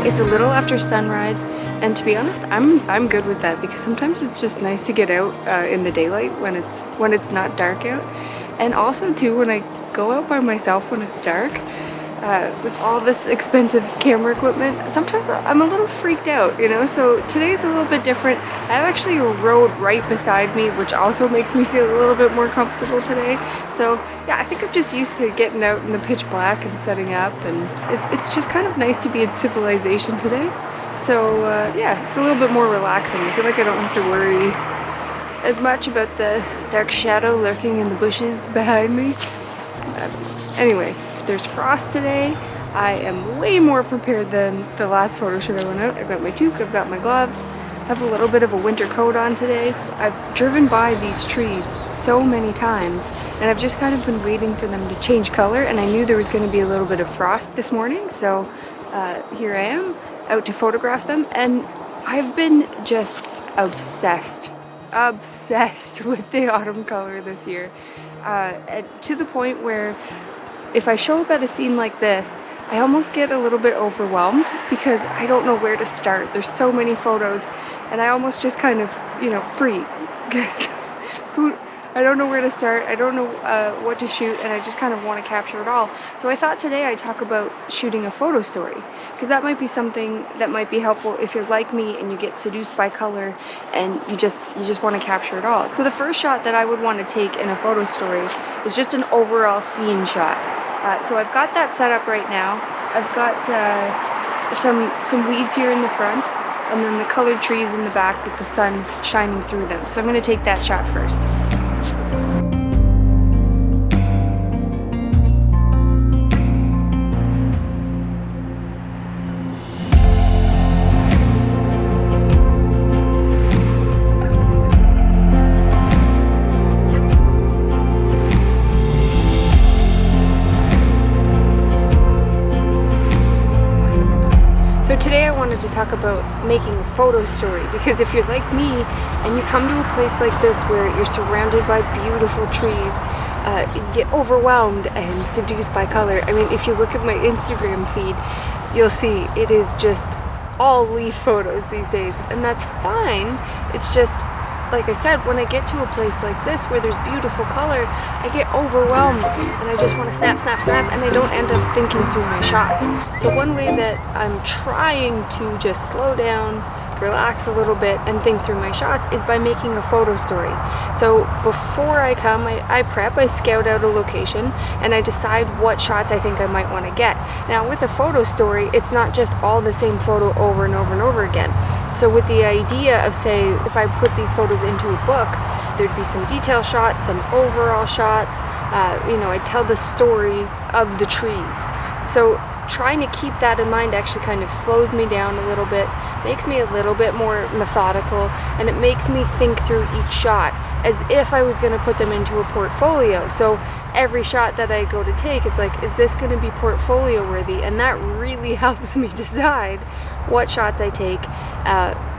it's a little after sunrise, and to be honest, I'm good with that because sometimes it's just nice to get out in the daylight when it's not dark out. And also too, when I go out by myself when it's dark, with all this expensive camera equipment, sometimes I'm a little freaked out, you know? So today's a little bit different. I have actually a road right beside me, which also makes me feel a little bit more comfortable today. So yeah, I think I'm just used to getting out in the pitch black and setting up, and it's just kind of nice to be in civilization today. So yeah, it's a little bit more relaxing. I feel like I don't have to worry as much about the dark shadow lurking in the bushes behind me. Anyway, there's frost today. I am way more prepared than the last photo shoot I went out. I've got my toque, I've got my gloves, I have a little bit of a winter coat on today. I've driven by these trees so many times, and I've just kind of been waiting for them to change color, and I knew there was going to be a little bit of frost this morning, so here I am, out to photograph them, and I've been just obsessed with the autumn color this year, to the point where if I show up at a scene like this, I almost get a little bit overwhelmed because I don't know where to start. There's so many photos, and I almost just kind of, you know, freeze. I don't know where to start, I don't know what to shoot, and I just kind of want to capture it all. So I thought today I'd talk about shooting a photo story, because that might be something that might be helpful if you're like me and you get seduced by color and you just want to capture it all. So the first shot that I would want to take in a photo story is just an overall scene shot. So I've got that set up right now. I've got some weeds here in the front, and then the colored trees in the back with the sun shining through them. So I'm going to take that shot first. So today I wanted to talk about making a photo story, because if you're like me and you come to a place like this where you're surrounded by beautiful trees, you get overwhelmed and seduced by color. I mean, if you look at my Instagram feed, you'll see it is just all leaf photos these days, and that's fine. It's just, like I said, when I get to a place like this where there's beautiful color, I get overwhelmed and I just want to snap, snap, snap, and I don't end up thinking through my shots. So one way that I'm trying to just slow down, relax a little bit, and think through my shots is by making a photo story. So before I come, I prep, I scout out a location, and I decide what shots I think I might want to get. Now with a photo story, it's not just all the same photo over and over and over again. So with the idea of, say, if I put these photos into a book, there'd be some detail shots, some overall shots, you know, I tell the story of the trees. So trying to keep that in mind actually kind of slows me down a little bit, makes me a little bit more methodical, and it makes me think through each shot as if I was going to put them into a portfolio. So every shot that I go to take, it's like, is this going to be portfolio worthy? And that really helps me decide what shots I take.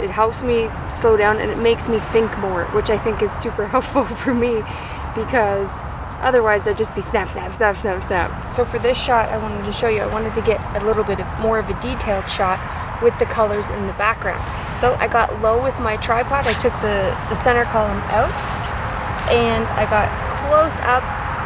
It helps me slow down, and it makes me think more, which I think is super helpful for me, because otherwise I'd just be snap, snap, snap, snap, snap. So for this shot, I wanted to show you, I wanted to get a little bit more of a detailed shot with the colors in the background. So I got low with my tripod, I took the center column out, and I got close up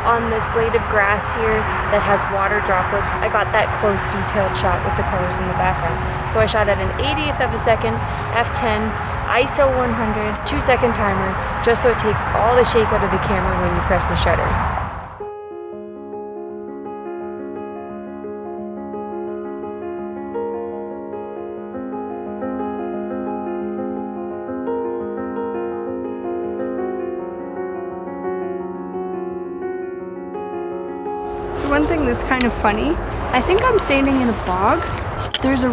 on this blade of grass here that has water droplets. I got that close detailed shot with the colors in the background. So I shot at an 80th of a second, f10, ISO 100, 2-second timer, just so it takes all the shake out of the camera when you press the shutter. One thing that's kind of funny, I think I'm standing in a bog. There's a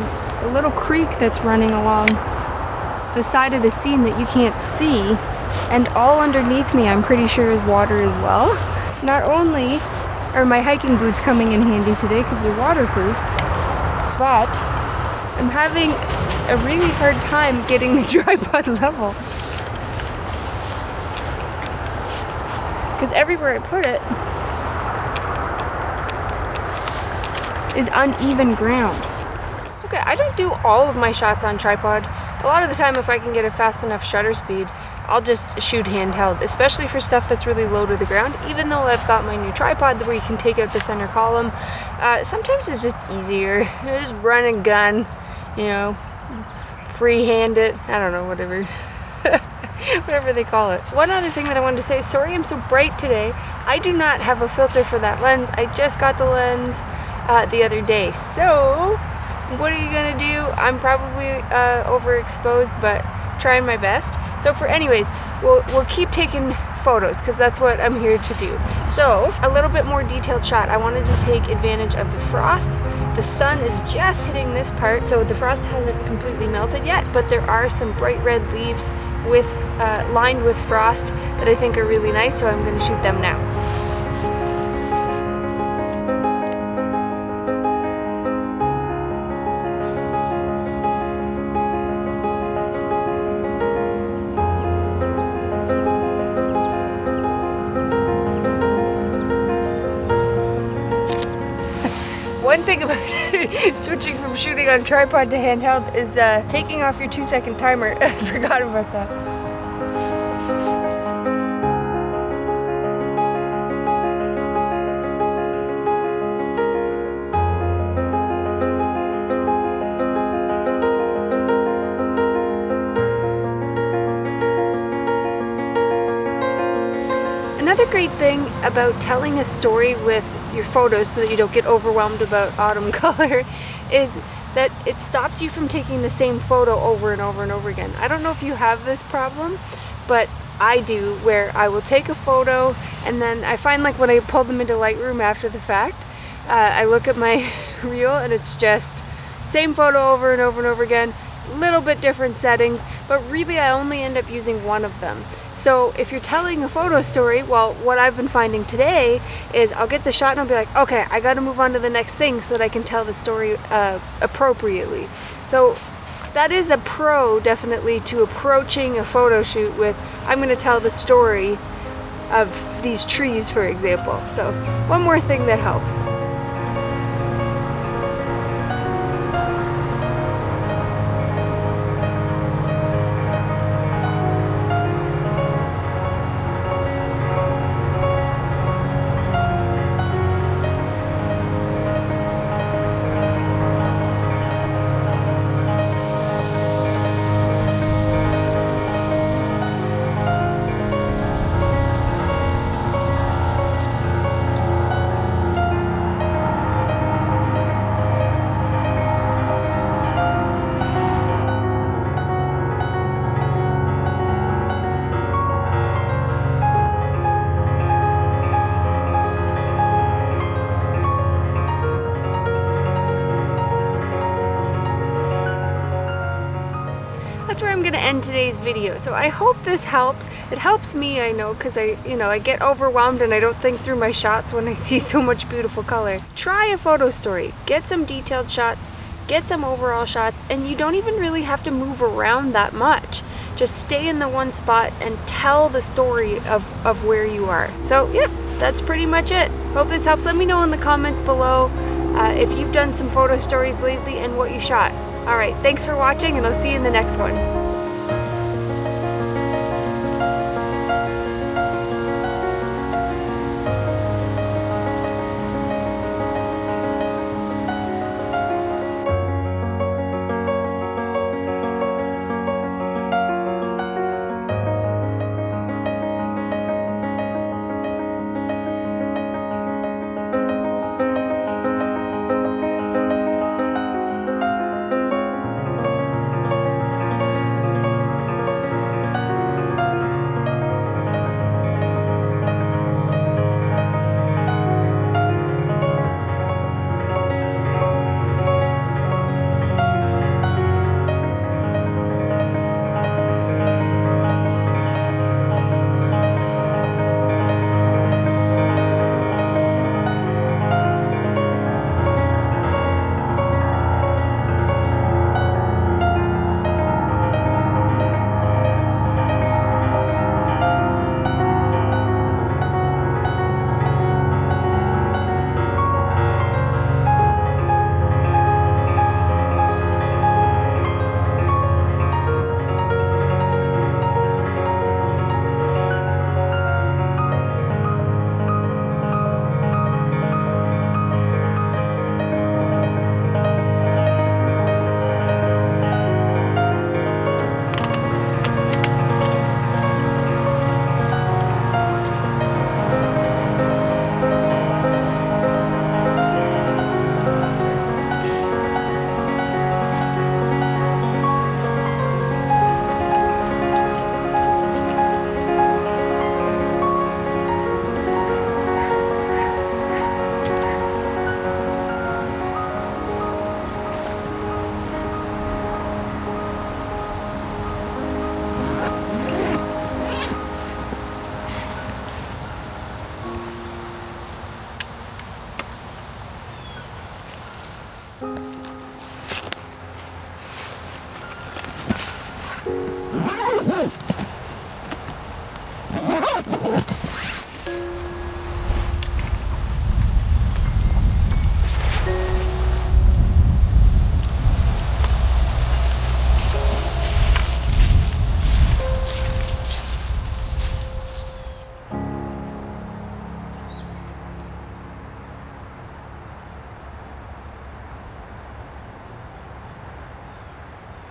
little creek that's running along the side of the scene that you can't see, and all underneath me I'm pretty sure is water as well. Not only are my hiking boots coming in handy today because they're waterproof, but I'm having a really hard time getting the tripod level, because everywhere I put it is uneven ground. Okay, I don't do all of my shots on tripod. A lot of the time, if I can get a fast enough shutter speed, I'll just shoot handheld, especially for stuff that's really low to the ground. Even though I've got my new tripod where you can take out the center column, sometimes it's just easier. Just run and gun, you know, freehand it. I don't know, whatever. Whatever they call it. One other thing that I wanted to say, sorry I'm so bright today. I do not have a filter for that lens. I just got the lens the other day. So, what are you gonna do? I'm probably overexposed, but trying my best. So anyways, we'll keep taking photos because that's what I'm here to do. So a little bit more detailed shot. I wanted to take advantage of the frost. The sun is just hitting this part, so the frost hasn't completely melted yet, but there are some bright red leaves with lined with frost that I think are really nice, so I'm going to shoot them now. One thing about switching from shooting on tripod to handheld is taking off your 2-second timer. I forgot about that. Another great thing about telling a story with your photos so that you don't get overwhelmed about autumn color is that it stops you from taking the same photo over and over and over again. I don't know if you have this problem, but I do, where I will take a photo and then I find like when I pull them into Lightroom after the fact, I look at my reel and it's just same photo over and over and over again, little bit different settings, but really I only end up using one of them. So if you're telling a photo story, well, what I've been finding today is I'll get the shot and I'll be like, okay, I gotta move on to the next thing so that I can tell the story appropriately. So that is a pro, definitely, to approaching a photo shoot with, I'm gonna tell the story of these trees, for example. So one more thing that helps. That's where I'm gonna end today's video. So I hope this helps. It helps me, I know, because I get overwhelmed and I don't think through my shots when I see so much beautiful color. Try a photo story, get some detailed shots, get some overall shots, and you don't even really have to move around that much. Just stay in the one spot and tell the story of where you are. So yep, that's pretty much it. Hope this helps. Let me know in the comments below if you've done some photo stories lately and what you shot. Alright, thanks for watching and I'll see you in the next one.